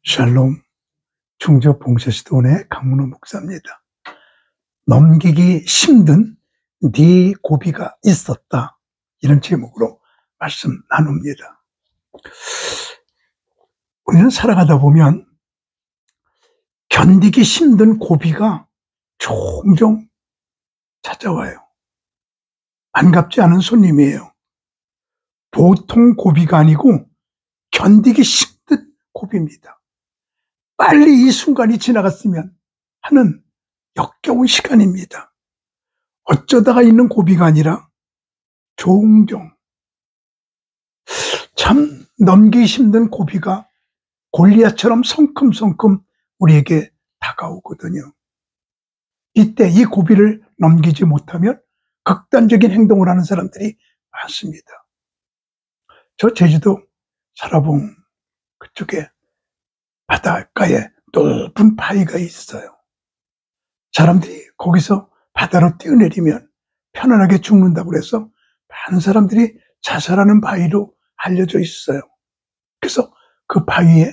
샬롬, 중저 봉쇄시도원의 강문호 목사입니다. 넘기기 힘든 네 고비가 있었다, 이런 제목으로 말씀 나눕니다. 우리는 살아가다 보면 견디기 힘든 고비가 종종 찾아와요. 반갑지 않은 손님이에요. 보통 고비가 아니고 견디기 힘든 고비입니다. 빨리 이 순간이 지나갔으면 하는 역겨운 시간입니다. 어쩌다가 있는 고비가 아니라 종종 참 넘기기 힘든 고비가 골리앗처럼 성큼성큼 우리에게 다가오거든요. 이때 이 고비를 넘기지 못하면 극단적인 행동을 하는 사람들이 많습니다. 저 제주도 살아본 그쪽에 바닷가에 높은 바위가 있어요. 사람들이 거기서 바다로 뛰어내리면 편안하게 죽는다고 그래서 많은 사람들이 자살하는 바위로 알려져 있어요. 그래서 그 바위에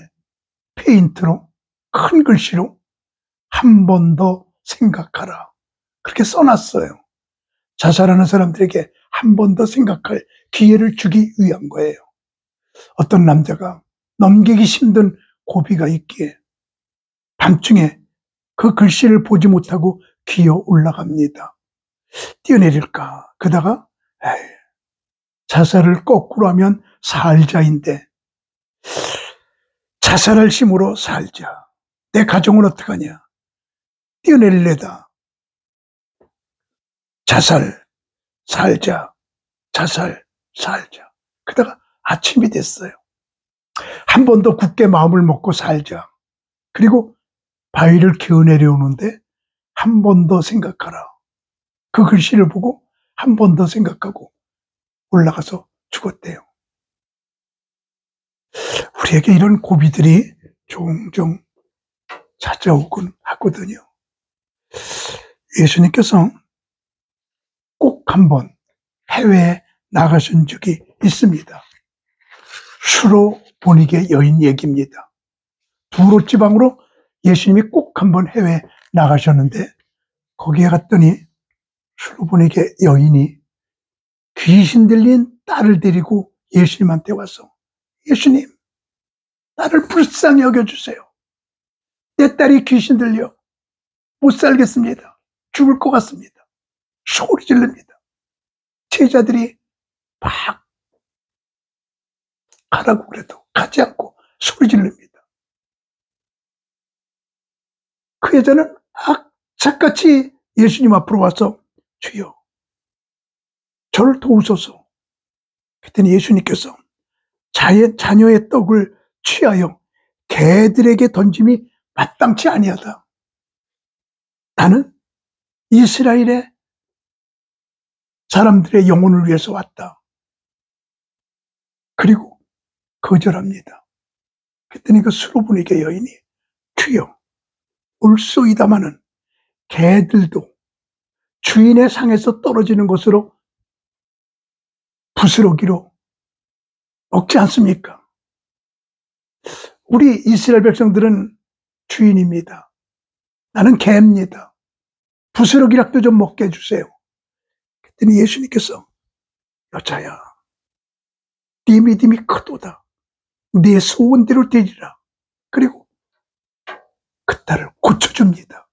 페인트로 큰 글씨로 한 번 더 생각하라, 그렇게 써놨어요. 자살하는 사람들에게 한 번 더 생각할 기회를 주기 위한 거예요. 어떤 남자가 넘기기 힘든 고비가 있기에 밤중에 그 글씨를 보지 못하고 기어 올라갑니다. 뛰어내릴까 그러다가 자살을 거꾸로 하면 살자인데, 자살할 힘으로 살자, 내 가정은 어떡하냐, 뛰어내릴래다, 자살, 살자, 자살, 살자. 그러다가 아침이 됐어요. 한 번 더 굳게 마음을 먹고 살자. 그리고 바위를 기어 내려오는데 한 번 더 생각하라, 그 글씨를 보고 한 번 더 생각하고 올라가서 죽었대요. 우리에게 이런 고비들이 종종 찾아오곤 하거든요. 예수님께서 꼭 한번 해외에 나가신 적이 있습니다. 수로보니게 여인 얘기입니다. 두로 지방으로 예수님이 꼭 한번 해외에 나가셨는데, 거기에 갔더니 수로보니게 여인이 귀신 들린 딸을 데리고 예수님한테 와서, 예수님, 나를 불쌍히 여겨주세요. 내 딸이 귀신 들려 못 살겠습니다. 죽을 것 같습니다. 소리 지릅니다. 제자들이 막 가라고 그래도 가지 않고 소리 지릅니다. 그 여자는 악착같이 예수님 앞으로 와서, 주여, 저를 도우소서. 그랬더니 예수님께서 자녀의 떡을 취하여 개들에게 던짐이 마땅치 아니하다. 나는 이스라엘의 사람들의 영혼을 위해서 왔다. 그리고 거절합니다. 그랬더니 그 수로보니게 여인이, 주여, 올소이다마는 개들도 주인의 상에서 떨어지는 것으로 부스러기로 먹지 않습니까? 우리 이스라엘 백성들은 주인입니다. 나는 개입니다. 부스러기락도 좀 먹게 해주세요. 그랬더니 예수님께서, 여자야, 네 믿음이 크도다. 네 소원대로 되리라. 그리고 그 딸을 고쳐줍니다.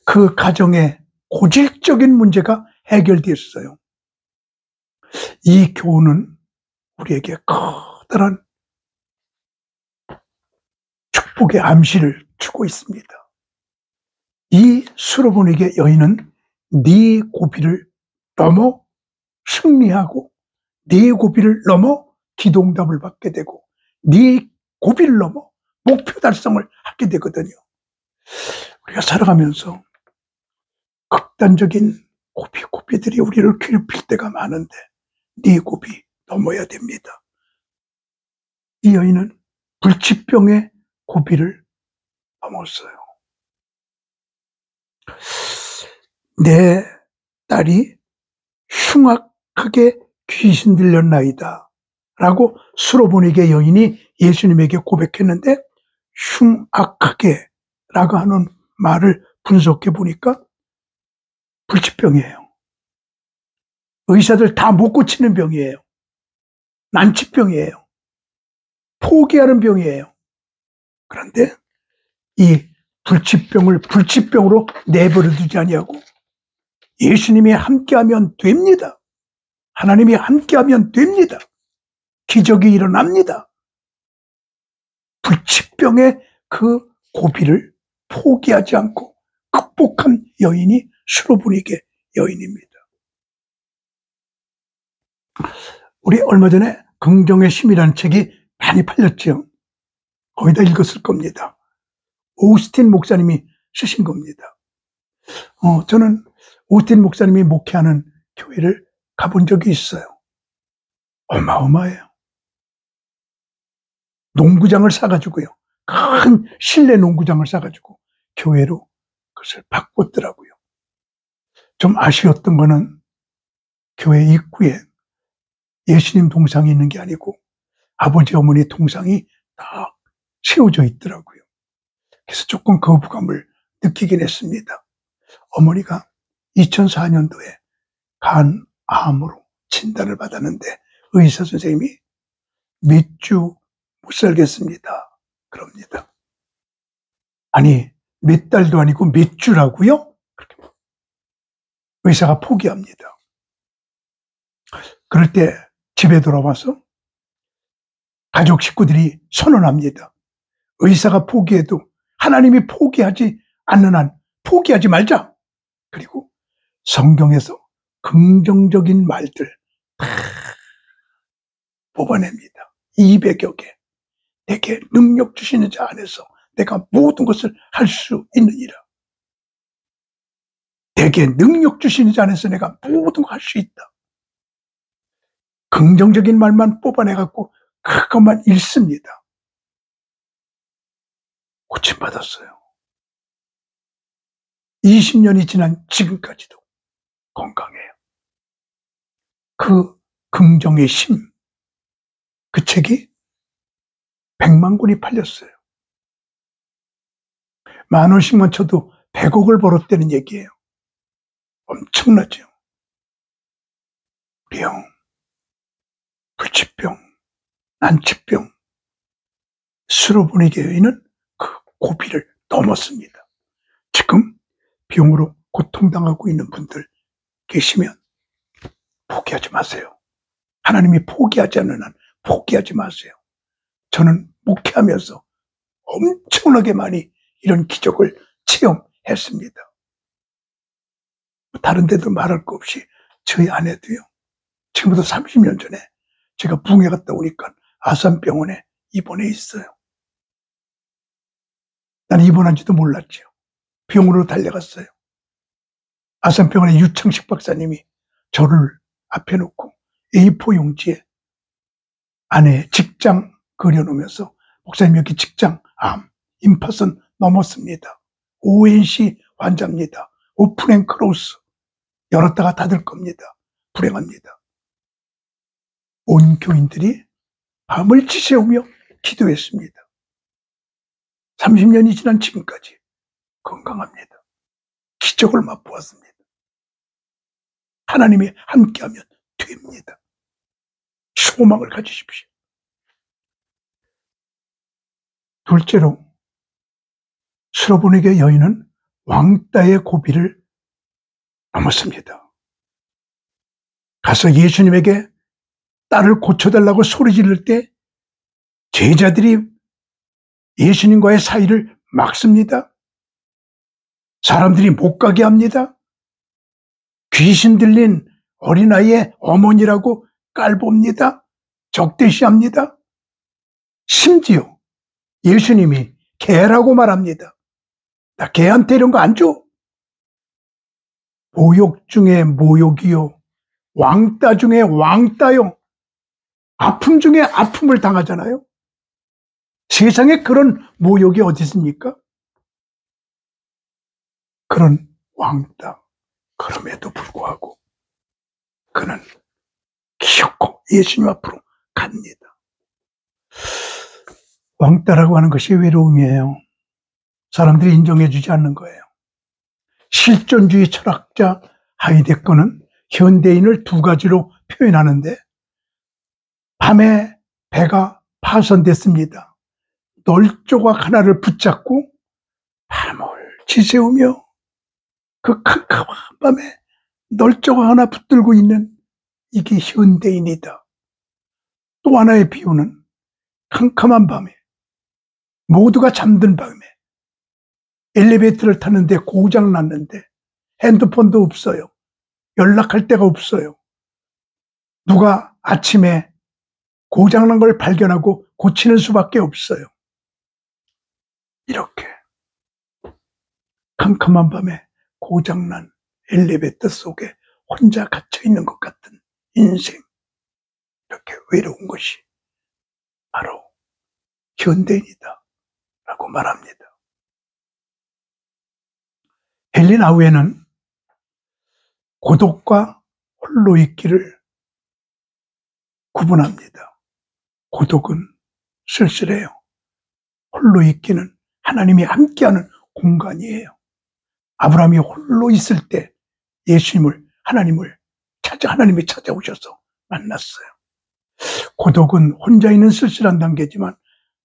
그 가정의 고질적인 문제가 해결되었어요. 이 교훈은 우리에게 커다란 축복의 암시를 주고 있습니다. 이 수로보니게 여인은 네 고비를 넘어 승리하고, 네 고비를 넘어 기도응답을 받게 되고, 네 고비를 넘어 목표 달성을 하게 되거든요. 우리가 살아가면서 극단적인 고비들이 우리를 괴롭힐 때가 많은데 네 고비 넘어야 됩니다. 이 여인은 불치병의 고비를 넘었어요. 내 딸이 흉악하게 귀신 들렸나이다 라고 수로보니게 여인이 예수님에게 고백했는데, 흉악하게 라고 하는 말을 분석해 보니까 불치병이에요. 의사들 다 못 고치는 병이에요. 난치병이에요. 포기하는 병이에요. 그런데 이 불치병을 불치병으로 내버려 두지 아니하고 예수님이 함께하면 됩니다. 하나님이 함께하면 됩니다. 기적이 일어납니다. 불치병의 그 고비를 포기하지 않고 극복한 여인이 수로보니게 여인입니다. 우리 얼마 전에 긍정의 힘이라는 책이 많이 팔렸죠. 거의 다 읽었을 겁니다. 오스틴 목사님이 쓰신 겁니다. 저는 오스틴 목사님이 목회하는 교회를 가본 적이 있어요. 어마어마해요. 농구장을 사가지고요. 큰 실내 농구장을 사가지고 교회로 그것을 바꿨더라고요. 좀 아쉬웠던 거는 교회 입구에 예수님 동상이 있는 게 아니고 아버지 어머니 동상이 다 세워져 있더라고요. 그래서 조금 거부감을 느끼긴 했습니다. 어머니가 2004년도에 간암으로 진단을 받았는데 의사 선생님이 몇 주 못 살겠습니다. 그럽니다. 아니, 몇 달도 아니고 몇 주라고요? 의사가 포기합니다. 그럴 때 집에 돌아와서 가족 식구들이 선언합니다. 의사가 포기해도 하나님이 포기하지 않는 한 포기하지 말자. 그리고 성경에서 긍정적인 말들 다 뽑아냅니다. 200여 개. 내게 능력 주시는 자 안에서 내가 모든 것을 할 수 있느니라. 내게 능력 주시는 자 안에서 내가 모든 걸 할 수 있다. 긍정적인 말만 뽑아내갖고 그것만 읽습니다. 고침받았어요. 20년이 지난 지금까지도 건강해요. 그 긍정의 힘, 그 책이 100만 권이 팔렸어요. 10,000원씩만 쳐도 100억을 벌었다는 얘기예요. 엄청나죠. 우리 형, 불치병, 난치병, 수로보니 교회는 그 고비를 넘었습니다. 지금 병으로 고통당하고 있는 분들 계시면 포기하지 마세요. 하나님이 포기하지 않는 한 포기하지 마세요. 저는 목회하면서 엄청나게 많이 이런 기적을 체험했습니다. 다른 데도 말할 거 없이 저희 아내도요. 지금부터 30년 전에 제가 붕해 갔다 오니까 아산병원에 입원해 있어요. 난 입원한지도 몰랐죠. 병원으로 달려갔어요. 아산병원의 유창식 박사님이 저를 앞에 놓고 A4 용지에 아내의 직장 그려놓으면서 목사님 여기 직장 암 임파선 넘었습니다. ONC 환자입니다. 오픈 앤 크로스 열었다가 닫을 겁니다. 불행합니다. 온 교인들이 밤을 지새우며 기도했습니다. 30년이 지난 지금까지 건강합니다. 기적을 맛보았습니다. 하나님이 함께하면 됩니다. 소망을 가지십시오. 둘째로 수로보니게 여인은 왕따의 고비를 넘었습니다. 가서 예수님에게 딸을 고쳐달라고 소리 지를 때 제자들이 예수님과의 사이를 막습니다. 사람들이 못 가게 합니다. 귀신 들린 어린아이의 어머니라고 깔봅니다. 적대시합니다. 심지어 예수님이 개라고 말합니다. 나 개한테 이런 거 안 줘. 모욕 중에 모욕이요. 왕따 중에 왕따요. 아픔 중에 아픔을 당하잖아요. 세상에 그런 모욕이 어디 있습니까? 그런 왕따. 그럼에도 불구하고 그는 기어코 예수님 앞으로 갑니다. 왕따라고 하는 것이 외로움이에요. 사람들이 인정해주지 않는 거예요. 실존주의 철학자 하이데거는 현대인을 두 가지로 표현하는데, 밤에 배가 파손됐습니다. 널조각 하나를 붙잡고 밤을 지새우며 그 캄캄한 밤에 널조각 하나 붙들고 있는 이게 현대인이다. 또 하나의 비유는 캄캄한 밤에, 모두가 잠든 밤에 엘리베이터를 탔는데 고장 났는데 핸드폰도 없어요. 연락할 데가 없어요. 누가 아침에 고장난 걸 발견하고 고치는 수밖에 없어요. 이렇게 캄캄한 밤에 고장난 엘리베이터 속에 혼자 갇혀 있는 것 같은 인생, 이렇게 외로운 것이 바로 현대인이다 라고 말합니다. 헨리 나우에는 고독과 홀로 있기를 구분합니다. 고독은 쓸쓸해요. 홀로 있기는 하나님이 함께하는 공간이에요. 아브라함이 홀로 있을 때 하나님이 찾아오셔서 만났어요. 고독은 혼자 있는 쓸쓸한 단계지만,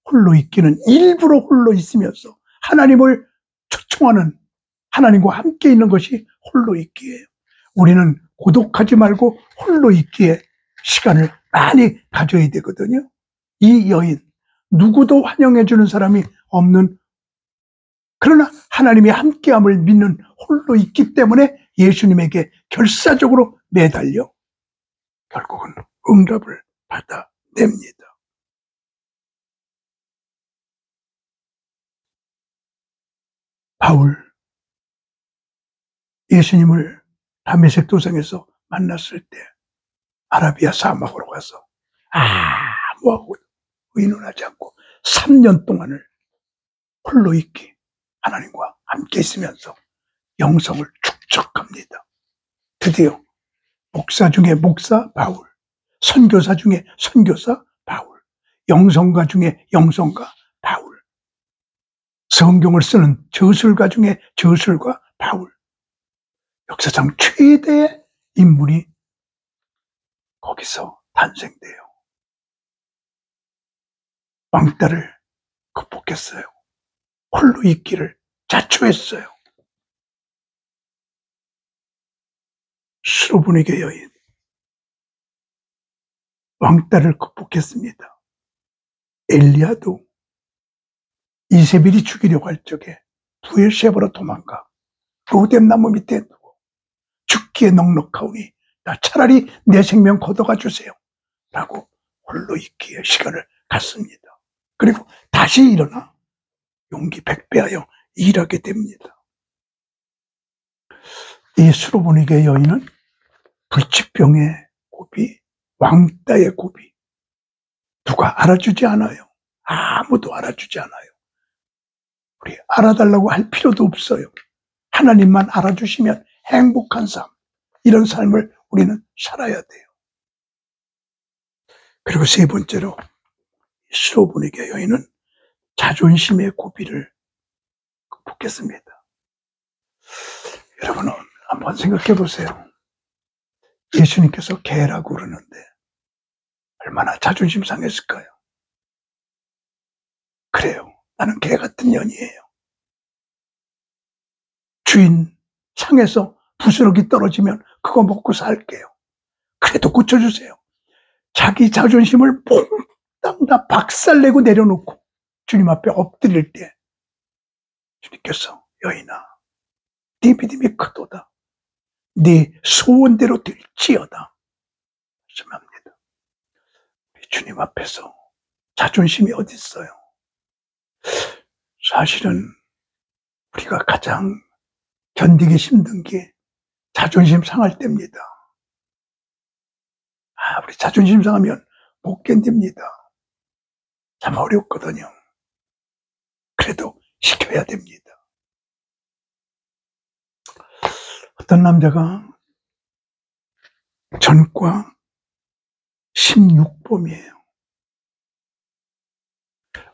홀로 있기는 일부러 홀로 있으면서 하나님을 초청하는, 하나님과 함께 있는 것이 홀로 있기예요. 우리는 고독하지 말고 홀로 있기에 시간을 많이 가져야 되거든요. 이 여인, 누구도 환영해 주는 사람이 없는, 그러나 하나님이 함께함을 믿는 홀로 있기 때문에 예수님에게 결사적으로 매달려 결국은 응답을 받아냅니다. 바울, 예수님을 다메섹 도상에서 만났을 때 아라비아 사막으로 가서 아무하고 의논하지 않고 3년 동안을 홀로 있기, 하나님과 함께 있으면서 영성을 축적합니다. 드디어 목사 중에 목사 바울, 선교사 중에 선교사 바울, 영성가 중에 영성가 바울, 성경을 쓰는 저술가 중에 저술가 바울, 역사상 최대의 인물이 거기서 탄생돼요. 왕따를 극복했어요. 홀로 있기를 자초했어요. 수로보니게 여인, 왕따를 극복했습니다. 엘리야도 이세벨이 죽이려고 할 적에 부엘셰바로 도망가 로뎀나무 밑에 두고 죽기에 넉넉하오니 나 차라리 내 생명 걷어가 주세요 라고 홀로 있기에 시간을 갖습니다. 그리고 다시 일어나 용기 백배하여 일하게 됩니다. 이 수로보니게 여인은 불치병의 고비, 왕따의 고비, 누가 알아주지 않아요. 아무도 알아주지 않아요. 우리 알아달라고 할 필요도 없어요. 하나님만 알아주시면 행복한 삶, 이런 삶을 우리는 살아야 돼요. 그리고 세 번째로 수로보니게 여인은 자존심의 고비를 극복했습니다. 여러분은 한번 생각해 보세요. 예수님께서 개라고 그러는데 얼마나 자존심 상했을까요? 그래요. 나는 개 같은 년이에요. 주인 상에서 부스러기 떨어지면 그거 먹고 살게요. 그래도 고쳐주세요. 자기 자존심을 몽땅 다 박살내고 내려놓고 주님 앞에 엎드릴 때 주님께서 여인아, 네 믿음이 크도다. 네 소원대로 될지어다 말씀합니다. 주님 앞에서 자존심이 어디 있어요? 사실은 우리가 가장 견디기 힘든 게 자존심 상할 때입니다. 우리 자존심 상하면 못 견딥니다. 참 어렵거든요. 그래도 시켜야 됩니다. 어떤 남자가 전과 16범이에요.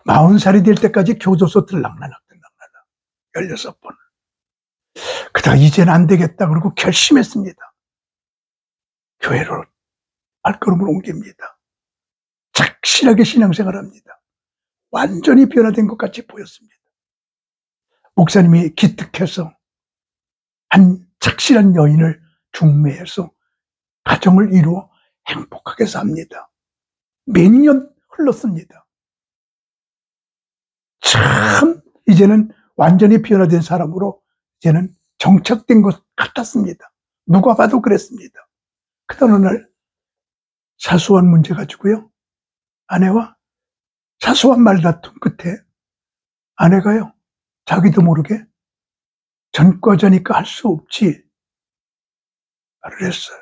40살이 될 때까지 교도소 들락날락 16번. 그러다가 이제는 안 되겠다 그러고 결심했습니다. 교회로 발걸음을 옮깁니다. 착실하게 신앙생활을 합니다. 완전히 변화된 것 같이 보였습니다. 목사님이 기특해서 한 착실한 여인을 중매해서 가정을 이루어 행복하게 삽니다. 몇 년 흘렀습니다. 참 이제는 완전히 변화된 사람으로 이제는 정착된 것 같았습니다. 누가 봐도 그랬습니다. 그러던 어느 날 사소한 문제 가지고요, 아내와 사소한 말다툼 끝에 아내가요, 자기도 모르게 전과자니까 할 수 없지 말을 했어요.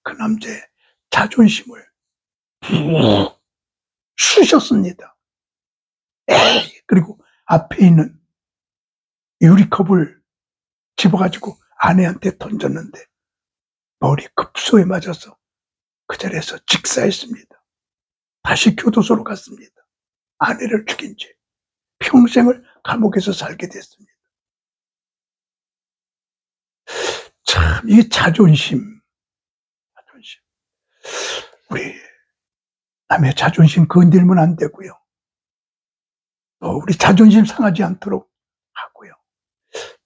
그 남자의 자존심을 쑤셨습니다. 그리고 앞에 있는 유리컵을 집어가지고 아내한테 던졌는데 머리 급소에 맞아서 그 자리에서 직사했습니다. 다시 교도소로 갔습니다. 아내를 죽인 죄, 평생을 감옥에서 살게 됐습니다. 참, 이 자존심. 우리 남의 자존심 건들면 안 되고요. 또 우리 자존심 상하지 않도록 하고요.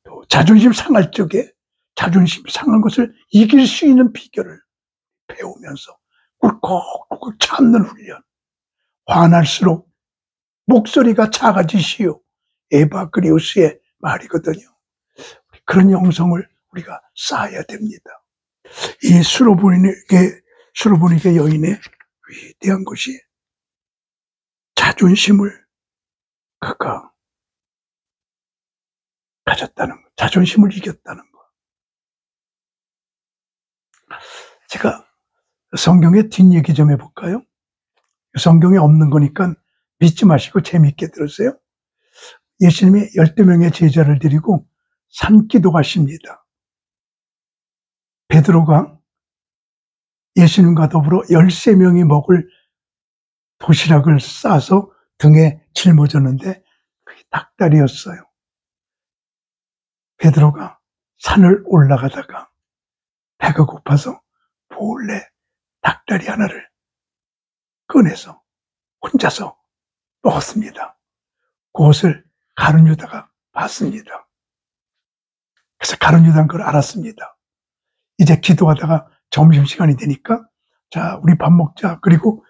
또 자존심 상할 적에 자존심 상한 것을 이길 수 있는 비결을 배우면서 꿀꺽꿀꺽 참는 훈련. 화날수록 목소리가 작아지시오. 에바그리우스의 말이거든요. 그런 영성을 우리가 쌓아야 됩니다. 이 수로보니게 여인의 위대한 것이 자존심을 그가 가졌다는 것, 자존심을 이겼다는 것. 제가 성경의 뒷얘기 좀 해볼까요? 성경에 없는 거니까 믿지 마시고 재미있게 들으세요. 예수님이 12명의 제자를 데리고 산기도 가십니다. 베드로가 예수님과 더불어 13명이 먹을 도시락을 싸서 등에 짊어졌는데 그게 닭다리였어요. 베드로가 산을 올라가다가 배가 고파서 몰래 닭다리 하나를 꺼내서 혼자서 먹었습니다. 그것을 가룟 유다가 봤습니다. 그래서 가룟 유다는 그걸 알았습니다. 이제 기도하다가 점심시간이 되니까 자, 우리 밥 먹자. 그리고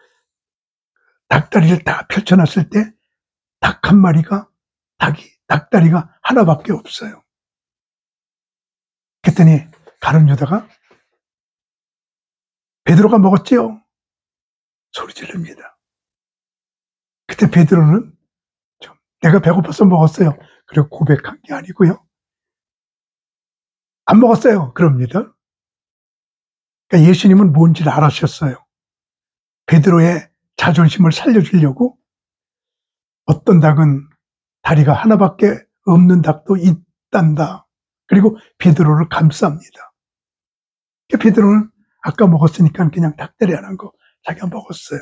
닭다리를 다 펼쳐놨을 때 닭 한 마리가 닭다리가 하나밖에 없어요. 그랬더니 가룟 유다가 베드로가 먹었지요? 소리 지릅니다. 그때 베드로는 내가 배고파서 먹었어요. 그리고 고백한 게 아니고요. 안 먹었어요. 그럽니다. 그러니까 예수님은 뭔지를 알아셨어요. 베드로의 자존심을 살려주려고 어떤 닭은 다리가 하나밖에 없는 닭도 있단다. 그리고 베드로를 감쌉니다. 베드로는 아까 먹었으니까 그냥 닭다리 하나 거 자기가 먹었어요.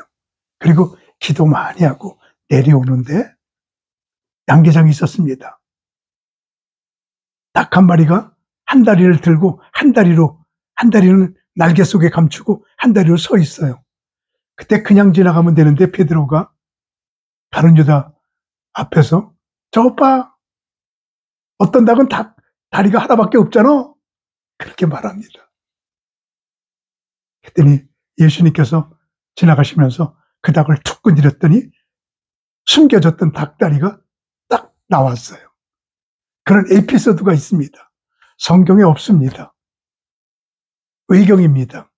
그리고 기도 많이 하고 내려오는데 양계장이 있었습니다. 닭 한 마리가 한 다리를 들고 한 다리는 날개 속에 감추고 한 다리로 서 있어요. 그때 그냥 지나가면 되는데 베드로가 가룟 유다 앞에서 저것 봐, 어떤 닭은 다리가 하나밖에 없잖아. 그렇게 말합니다. 그랬더니 예수님께서 지나가시면서 그 닭을 툭 건드렸더니 숨겨졌던 닭다리가 딱 나왔어요. 그런 에피소드가 있습니다. 성경에 없습니다. 의경입니다.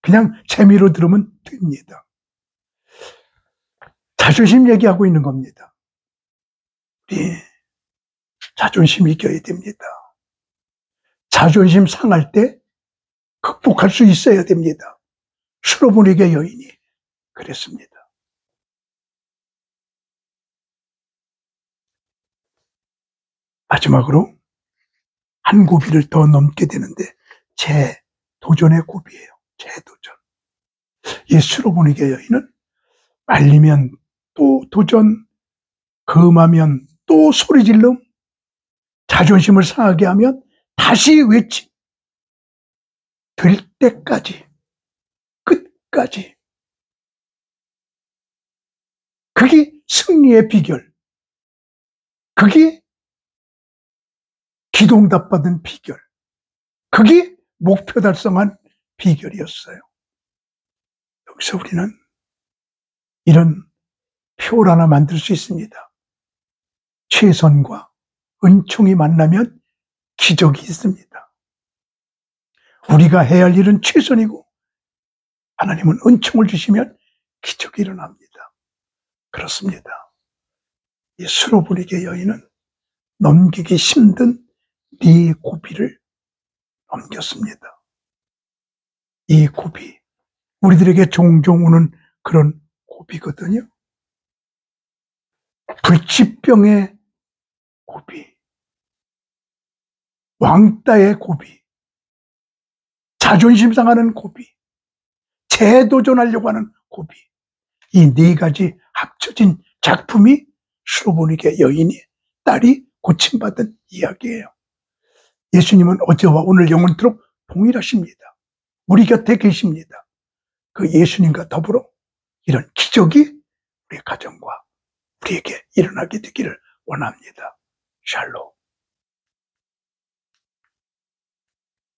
그냥 재미로 들으면 됩니다. 자존심 얘기하고 있는 겁니다. 우리 자존심 이겨야 됩니다. 자존심 상할 때 극복할 수 있어야 됩니다. 수로보니게 여인이 그랬습니다. 마지막으로 한 고비를 더 넘게 되는데 재도전의 고비예요. 재도전. 이 수로보니게 여인은 말리면 또 도전, 금하면 또 소리질름, 자존심을 상하게 하면 다시 외침, 될 때까지, 끝까지. 그게 승리의 비결. 그게 기도응답받은 비결. 그게 목표 달성한 비결이었어요. 여기서 우리는 이런 표를 하나 만들 수 있습니다. 최선과 은총이 만나면 기적이 있습니다. 우리가 해야 할 일은 최선이고 하나님은 은총을 주시면 기적이 일어납니다. 그렇습니다. 이 수로보니게 여인은 넘기기 힘든 네 고비를 넘겼습니다. 이 고비, 우리들에게 종종 오는 그런 고비거든요. 불치병의 고비, 왕따의 고비, 자존심 상하는 고비, 재도전하려고 하는 고비, 이 네 가지 합쳐진 작품이 수로보니게 여인이 딸이 고침받은 이야기예요. 예수님은 어제와 오늘 영원토록 동일하십니다. 우리 곁에 계십니다. 그 예수님과 더불어 이런 기적이 우리 가정과 우리에게 일어나게 되기를 원합니다. 샬롬.